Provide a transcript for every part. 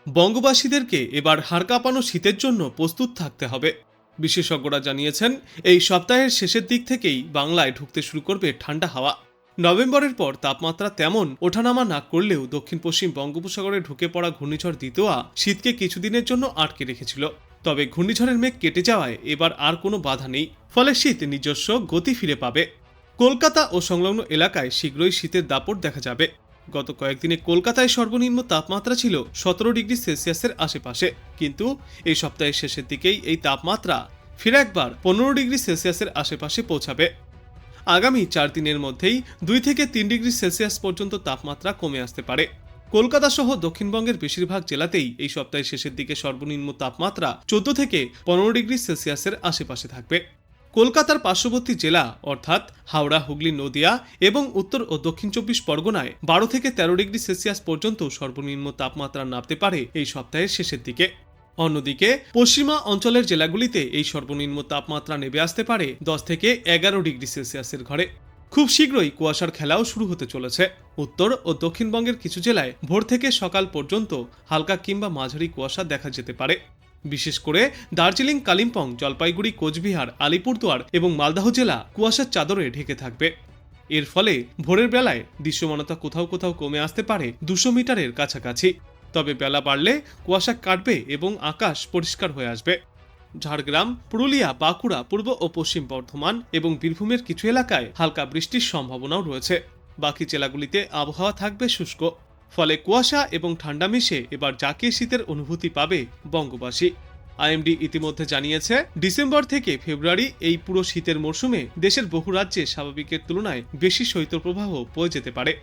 বঙ্গবাসীদেরকে এবার হাড় কাঁপানো শীতের জন্য প্রস্তুত থাকতে হবে। বিশেষজ্ঞরা জানিয়েছেন, এই সপ্তাহের শেষের দিক থেকেই বাংলায় ঢুকতে শুরু করবে ঠান্ডা হাওয়া। নভেম্বরের পর তাপমাত্রা তেমন ওঠানামা না করলেও দক্ষিণ পশ্চিম বঙ্গোপসাগরে ঢুকে পড়া ঘূর্ণিঝড় দিতোয়া শীতকে কিছুদিনের জন্য আটকে রেখেছিল। তবে ঘূর্ণিঝড়ের মেঘ কেটে যাওয়ায় এবার আর কোনো বাধা নেই, ফলে শীত নিজস্ব গতি ফিরে পাবে। কলকাতা ও সংলগ্ন এলাকায় শীঘ্রই শীতের দাপট দেখা যাবে। গত কয়েকদিনে কলকাতায় সর্বনিম্ন তাপমাত্রা ছিল 17 ডিগ্রি সেলসিয়াসের আশেপাশে, কিন্তু এই সপ্তাহের শেষের দিকেই এই তাপমাত্রা ফিরে একবার 15 ডিগ্রি সেলসিয়াসের আশেপাশে পৌঁছাবে। আগামী 4 দিনের মধ্যেই 2 থেকে 3 ডিগ্রি সেলসিয়াস পর্যন্ত তাপমাত্রা কমে আসতে পারে। কলকাতা সহ দক্ষিণবঙ্গের বেশিরভাগ জেলাতেই এই সপ্তাহের শেষের দিকে সর্বনিম্ন তাপমাত্রা 14 থেকে 15 ডিগ্রি সেলসিয়াসের আশেপাশে থাকবে। কলকাতার পার্শ্ববর্তী জেলা অর্থাৎ হাওড়া, হুগলি, নদিয়া এবং উত্তর ও দক্ষিণ 24 পরগনায় 12 থেকে 13 ডিগ্রি সেলসিয়াস পর্যন্ত সর্বনিম্ন তাপমাত্রা নামতে পারে এই সপ্তাহের শেষের দিকে। অন্যদিকে পশ্চিমা অঞ্চলের জেলাগুলিতে এই সর্বনিম্ন তাপমাত্রা নেমে আসতে পারে 10 থেকে 11 ডিগ্রি সেলসিয়াসের ঘরে। খুব শীঘ্রই কুয়াশার খেলাও শুরু হতে চলেছে। উত্তর ও দক্ষিণবঙ্গের কিছু জেলায় ভোর থেকে সকাল পর্যন্ত হালকা কিংবা মাঝারি কুয়াশা দেখা যেতে পারে। বিশেষ করে দার্জিলিং, কালিম্পং, জলপাইগুড়ি, কোচবিহার, আলিপুরদুয়ার এবং মালদহ জেলা কুয়াশার চাদরে ঢেকে থাকবে। এর ফলে ভোরের বেলায় দৃশ্যমানতা কোথাও কোথাও কমে আসতে পারে 200 মিটারের কাছাকাছি। তবে বেলা বাড়লে কুয়াশা কাটবে এবং আকাশ পরিষ্কার হয়ে আসবে। ঝাড়গ্রাম, পুরুলিয়া, বাঁকুড়া, পূর্ব ও পশ্চিম বর্ধমান এবং বীরভূমের কিছু এলাকায় হালকা বৃষ্টির সম্ভাবনাও রয়েছে। বাকি জেলাগুলিতে আবহাওয়া থাকবে শুষ্ক, ফলে কুয়াশা এবং ঠান্ডা মিশে এবার জাঁকিয়ে শীতের অনুভূতি পাবে বঙ্গবাসী। আইএমডি ইতিমধ্যে জানিয়েছে, ডিসেম্বর থেকে ফেব্রুয়ারি এই পুরো শীতের মরশুমে দেশের বহু রাজ্যে স্বাভাবিকের তুলনায় বেশি শৈত্যপ্রবাহ বয়ে যেতে পারে।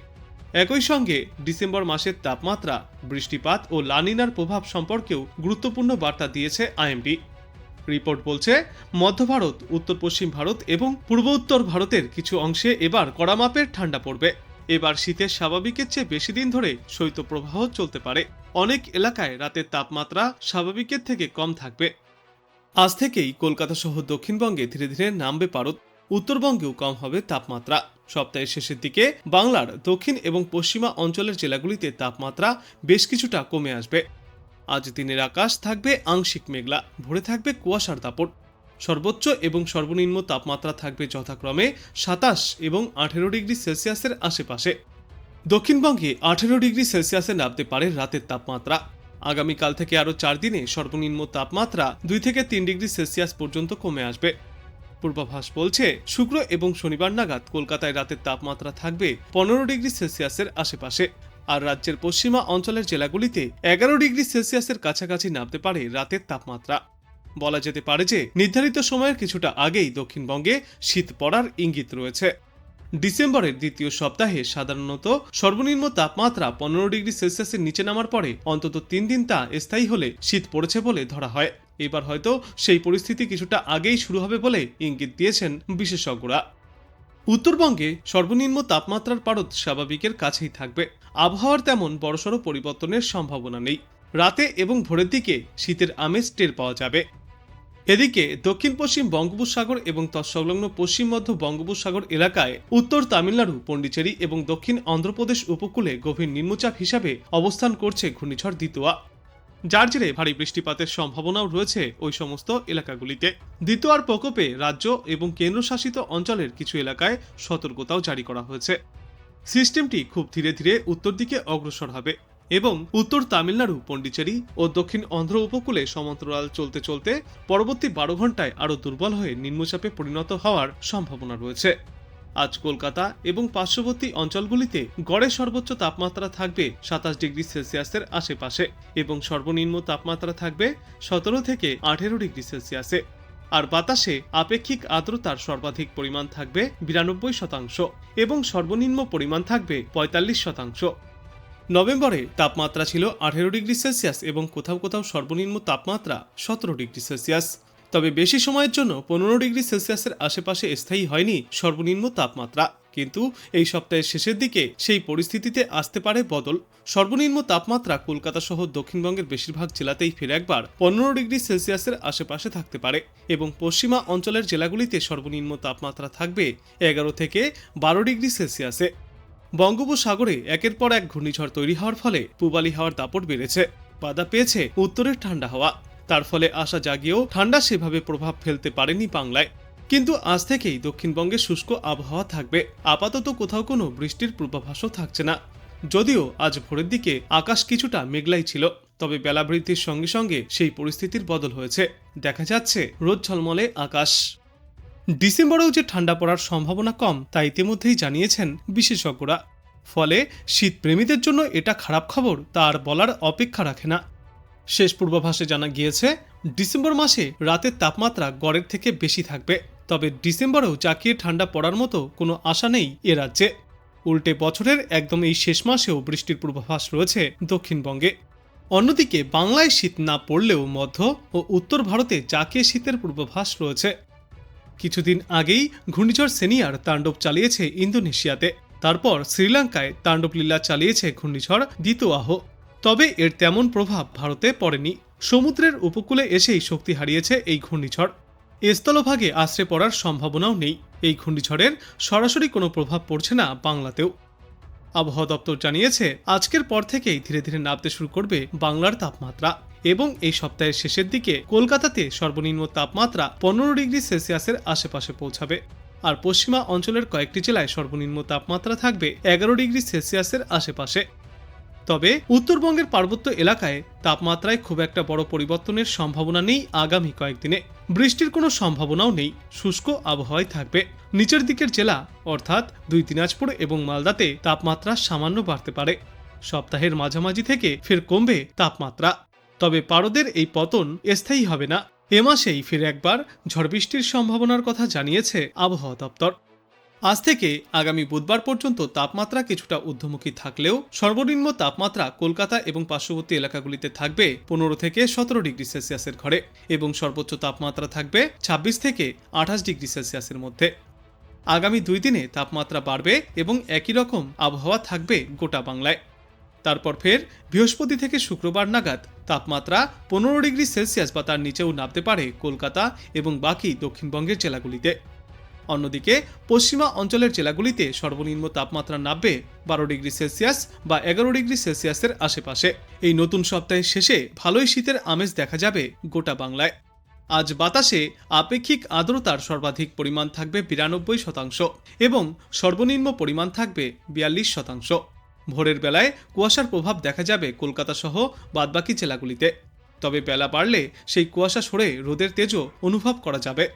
একই সঙ্গে ডিসেম্বর মাসের তাপমাত্রা, বৃষ্টিপাত ও লা নিনার প্রভাব সম্পর্কেও গুরুত্বপূর্ণ বার্তা দিয়েছে আইএমডি। রিপোর্ট বলছে, মধ্য ভারত, উত্তর পশ্চিম ভারত এবং পূর্ব উত্তর ভারতের কিছু অংশে এবার কড়া মাপের ঠান্ডা পড়বে। এবার শীতের স্বাভাবিকের চেয়ে বেশি দিন ধরে শৈত্যপ্রবাহ চলতে পারে। অনেক এলাকায় রাতের তাপমাত্রা স্বাভাবিকের থেকে কম থাকবে। আজ থেকেই কলকাতা সহ দক্ষিণবঙ্গে ধীরে ধীরে নামবে পারদ। উত্তরবঙ্গেও কম হবে তাপমাত্রা। সপ্তাহের শেষের দিকে বাংলার দক্ষিণ এবং পশ্চিমা অঞ্চলের জেলাগুলিতে তাপমাত্রা বেশ কিছুটা কমে আসবে। আজ দিনের আকাশ থাকবে আংশিক মেঘলা, ভোরে থাকবে কুয়াশার দাপট। সর্বোচ্চ এবং সর্বনিম্ন তাপমাত্রা থাকবে যথাক্রমে 27 এবং 18 ডিগ্রি সেলসিয়াসের আশেপাশে। দক্ষিণবঙ্গে 18 ডিগ্রি সেলসিয়াসে নামতে পারে রাতের তাপমাত্রা। আগামীকাল থেকে আরও 4 দিনে সর্বনিম্ন তাপমাত্রা 2 থেকে 3 ডিগ্রি সেলসিয়াস পর্যন্ত কমে আসবে। পূর্বাভাস বলছে, শুক্র এবং শনিবার নাগাদ কলকাতায় রাতের তাপমাত্রা থাকবে 15 ডিগ্রি সেলসিয়াসের আশেপাশে। আর রাজ্যের পশ্চিমা অঞ্চলের জেলাগুলিতে 11 ডিগ্রি সেলসিয়াসের কাছাকাছি নামতে পারে রাতের তাপমাত্রা। বলা যেতে পারে যে নির্ধারিত সময়ের কিছুটা আগেই দক্ষিণবঙ্গে শীত পড়ার ইঙ্গিত রয়েছে। ডিসেম্বরের দ্বিতীয় সপ্তাহে সাধারণত সর্বনিম্ন তাপমাত্রা 15 ডিগ্রি সেলসিয়াসের নিচে নামার পরে অন্তত 3 দিন তা স্থায়ী হলে শীত পড়েছে বলে ধরা হয়। এবার হয়তো সেই পরিস্থিতি কিছুটা আগেই শুরু হবে বলে ইঙ্গিত দিয়েছেন বিশেষজ্ঞরা। উত্তরবঙ্গে সর্বনিম্ন তাপমাত্রার পারদ স্বাভাবিকের কাছেই থাকবে। আবহাওয়ার তেমন বড়সড় পরিবর্তনের সম্ভাবনা নেই। রাতে এবং ভোরের দিকে শীতের আমেজ টের পাওয়া যাবে। এদিকে দক্ষিণ পশ্চিম বঙ্গোপসাগর এবং তৎসংলগ্ন পশ্চিম মধ্য বঙ্গোপসাগর এলাকায় উত্তর তামিলনাড়ু, পন্ডিচেরি এবং দক্ষিণ অন্ধ্রপ্রদেশ উপকূলে গভীর নিম্নচাপ হিসাবে অবস্থান করছে ঘূর্ণিঝড় দিতোয়া, যার জেরে ভারী বৃষ্টিপাতের সম্ভাবনাও রয়েছে ওই সমস্ত এলাকাগুলিতে। দিতোয়ার প্রকোপে রাজ্য এবং কেন্দ্রশাসিত অঞ্চলের কিছু এলাকায় সতর্কতাও জারি করা হয়েছে। সিস্টেমটি খুব ধীরে ধীরে উত্তর দিকে অগ্রসর হবে এবং উত্তর তামিলনাড়ু, পন্ডিচেরি ও দক্ষিণ অন্ধ্র উপকূলে সমান্তরাল চলতে চলতে পরবর্তী 12 ঘন্টায় আরও দুর্বল হয়ে নিম্নচাপে পরিণত হওয়ার সম্ভাবনা রয়েছে। আজ কলকাতা এবং পার্শ্ববর্তী অঞ্চলগুলিতে গড়ে সর্বোচ্চ তাপমাত্রা থাকবে 27 ডিগ্রি সেলসিয়াসের আশেপাশে এবং সর্বনিম্ন তাপমাত্রা থাকবে 17 থেকে 18 ডিগ্রি সেলসিয়াসে। আর বাতাসে আপেক্ষিক আর্দ্রতার সর্বাধিক পরিমাণ থাকবে 92% এবং সর্বনিম্ন পরিমাণ থাকবে 45%। নভেম্বরে তাপমাত্রা ছিল 18 ডিগ্রি সেলসিয়াস এবং কোথাও কোথাও সর্বনিম্ন তাপমাত্রা 17 ডিগ্রি সেলসিয়াস। তবে বেশি সময়ের জন্য 15 ডিগ্রি সেলসিয়াসের আশেপাশে স্থায়ী হয়নি সর্বনিম্ন তাপমাত্রা। কিন্তু এই সপ্তাহের শেষের দিকে সেই পরিস্থিতিতে আসতে পারে বদল। সর্বনিম্ন তাপমাত্রা কলকাতা সহ দক্ষিণবঙ্গের বেশিরভাগ জেলাতেই ফিরে একবার 15 ডিগ্রি সেলসিয়াসের আশেপাশে থাকতে পারে এবং পশ্চিমা অঞ্চলের জেলাগুলিতে সর্বনিম্ন তাপমাত্রা থাকবে 11 থেকে 12 ডিগ্রি সেলসিয়াসে। বঙ্গোপসাগরে একের পর এক ঘূর্ণিঝড় তৈরি হওয়ার ফলে পূবালি হাওয়ার দাপট বেড়েছে। বাধা পেয়েছে উত্তরের ঠান্ডা হাওয়া। তার ফলে আশা জাগিয়েও ঠান্ডা সেভাবে প্রভাব ফেলতে পারেনি বাংলায়। কিন্তু আজ থেকেই দক্ষিণবঙ্গে শুষ্ক আবহাওয়া থাকবে। আপাতত কোথাও কোনো বৃষ্টির পূর্বাভাসও থাকছে না। যদিও আজ ভোরের দিকে আকাশ কিছুটা মেঘলাই ছিল, তবে বেলা বৃদ্ধির সঙ্গে সঙ্গে সেই পরিস্থিতির বদল হয়েছে। দেখা যাচ্ছে রোদ ঝলমলে আকাশ। ডিসেম্বরেও যে ঠান্ডা পড়ার সম্ভাবনা কম তা ইতিমধ্যেই জানিয়েছেন বিশেষজ্ঞরা। ফলে শীতপ্রেমীদের জন্য এটা খারাপ খবর তা আর বলার অপেক্ষা রাখে না। শেষ পূর্বাভাসে জানা গিয়েছে ডিসেম্বর মাসে রাতের তাপমাত্রা গড়ের থেকে বেশি থাকবে। তবে ডিসেম্বরেও জাঁকিয়ে ঠান্ডা পড়ার মতো কোনো আশা নেই এ রাজ্যে। উল্টে বছরের একদম এই শেষ মাসেও বৃষ্টির পূর্বাভাস রয়েছে দক্ষিণবঙ্গে। অন্যদিকে বাংলায় শীত না পড়লেও মধ্য ও উত্তর ভারতে জাঁকিয়ে শীতের পূর্বাভাস রয়েছে। কিছুদিন আগেই ঘূর্ণিঝড় সেনিয়ার তাণ্ডব চালিয়েছে ইন্দোনেশিয়াতে। তারপর শ্রীলঙ্কায় তাণ্ডবলীলা চালিয়েছে ঘূর্ণিঝড় দিতোয়াহ। তবে এর তেমন প্রভাব ভারতে পড়েনি। সমুদ্রের উপকূলে এসেই শক্তি হারিয়েছে এই ঘূর্ণিঝড়। স্থলভাগে আশ্রে পড়ার সম্ভাবনাও নেই। এই ঘূর্ণিঝড়ের সরাসরি কোনো প্রভাব পড়ছে না বাংলাতেও। আবহাওয়া দপ্তর জানিয়েছে আজকের পর থেকেই ধীরে ধীরে নামতে শুরু করবে বাংলার তাপমাত্রা এবং এই সপ্তাহের শেষের দিকে কলকাতাতে সর্বনিম্ন তাপমাত্রা 15 ডিগ্রি সেলসিয়াসের আশেপাশে পৌঁছাবে। আর পশ্চিমা অঞ্চলের কয়েকটি জেলায় সর্বনিম্ন তাপমাত্রা থাকবে 11 ডিগ্রি সেলসিয়াসের আশেপাশে। তবে উত্তরবঙ্গের পার্বত্য এলাকায় তাপমাত্রায় খুব একটা বড় পরিবর্তনের সম্ভাবনা নেই। আগামী কয়েকদিনে বৃষ্টির কোনো সম্ভাবনাও নেই। শুষ্ক আবহাওয়াই থাকবে। নিচের দিকের জেলা অর্থাৎ দুই দিনাজপুর এবং মালদাতে তাপমাত্রা সামান্য বাড়তে পারে। সপ্তাহের মাঝামাঝি থেকে ফের কমবে তাপমাত্রা। তবে পারদের এই পতন স্থায়ী হবে না। এ মাসেই ফের একবার ঝড় বৃষ্টির সম্ভাবনার কথা জানিয়েছে আবহাওয়া দপ্তর। আজ থেকে আগামী বুধবার পর্যন্ত তাপমাত্রা কিছুটা ঊর্ধ্বমুখী থাকলেও সর্বনিম্ন তাপমাত্রা কলকাতা এবং পার্শ্ববর্তী এলাকাগুলিতে থাকবে 15 থেকে 17 ডিগ্রি সেলসিয়াসের ঘরে এবং সর্বোচ্চ তাপমাত্রা থাকবে 26 থেকে 28 ডিগ্রি সেলসিয়াসের মধ্যে। আগামী 2 দিনে তাপমাত্রা বাড়বে এবং একই রকম আবহাওয়া থাকবে গোটা বাংলায়। তারপর ফের বৃহস্পতি থেকে শুক্রবার নাগাদ তাপমাত্রা 15 ডিগ্রি সেলসিয়াস বা তার নিচেও নামতে পারে কলকাতা এবং বাকি দক্ষিণবঙ্গের জেলাগুলিতে। অন্যদিকে পশ্চিমা অঞ্চলের জেলাগুলিতে সর্বনিম্ন তাপমাত্রা নামবে 12 ডিগ্রি সেলসিয়াস বা 11 ডিগ্রি সেলসিয়াসের আশেপাশে। এই নতুন সপ্তাহের শেষে ভালোই শীতের আমেজ দেখা যাবে গোটা বাংলায়। আজ বাতাসে আপেক্ষিক আর্দ্রতার সর্বাধিক পরিমাণ থাকবে 92% এবং সর্বনিম্ন পরিমাণ থাকবে 42%। ভোরের বেলায় কুয়াশার প্রভাব দেখা যাবে কলকাতা সহ বাদবাকি জেলাগুলিতে। তবে বেলা বাড়লে সেই কুয়াশা সরে রোদের তেজও অনুভব করা যাবে।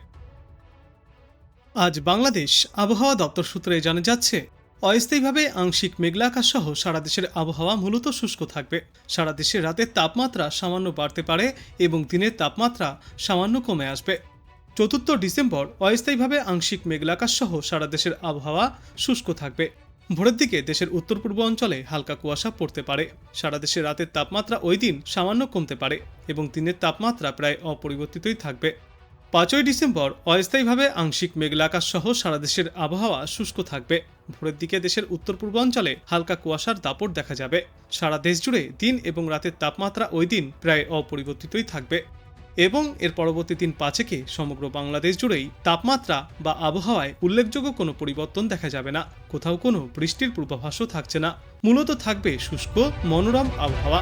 আজ বাংলাদেশ আবহাওয়া দপ্তর সূত্রে জানা যাচ্ছে অস্থায়ীভাবে আংশিক মেঘলা আকাশ সহ সারা দেশের আবহাওয়া মূলত শুষ্ক থাকবে। সারা দেশে রাতের তাপমাত্রা সামান্য বাড়তে পারে এবং দিনের তাপমাত্রা সামান্য কমে আসবে। 4 ডিসেম্বর অস্থায়ীভাবে আংশিক মেঘলা আকাশ সহ সারা দেশের আবহাওয়া শুষ্ক থাকবে। ভোরের দিকে দেশের উত্তর পূর্ব অঞ্চলে হালকা কুয়াশা পড়তে পারে। সারা দেশে রাতের তাপমাত্রা ওই দিন সামান্য কমতে পারে এবং দিনের তাপমাত্রা প্রায় অপরিবর্তিতই থাকবে। 5 ডিসেম্বর অস্থায়ীভাবে আংশিক মেঘলা আকাশ সহ সারা দেশের আবহাওয়া শুষ্ক থাকবে। ভোরের দিকে দেশের উত্তর পূর্ব অঞ্চলে হালকা কুয়াশার দাপট দেখা যাবে। সারা দেশ জুড়ে দিন এবং রাতের তাপমাত্রা ওই দিন প্রায় অপরিবর্তিতই থাকবে এবং এর পরবর্তী দিন 5 সমগ্র বাংলাদেশ জুড়েই তাপমাত্রা বা আবহাওয়ায় উল্লেখযোগ্য কোনো পরিবর্তন দেখা যাবে না। কোথাও কোনো বৃষ্টির পূর্বাভাসও থাকছে না। মূলত থাকবে শুষ্ক মনোরম আবহাওয়া।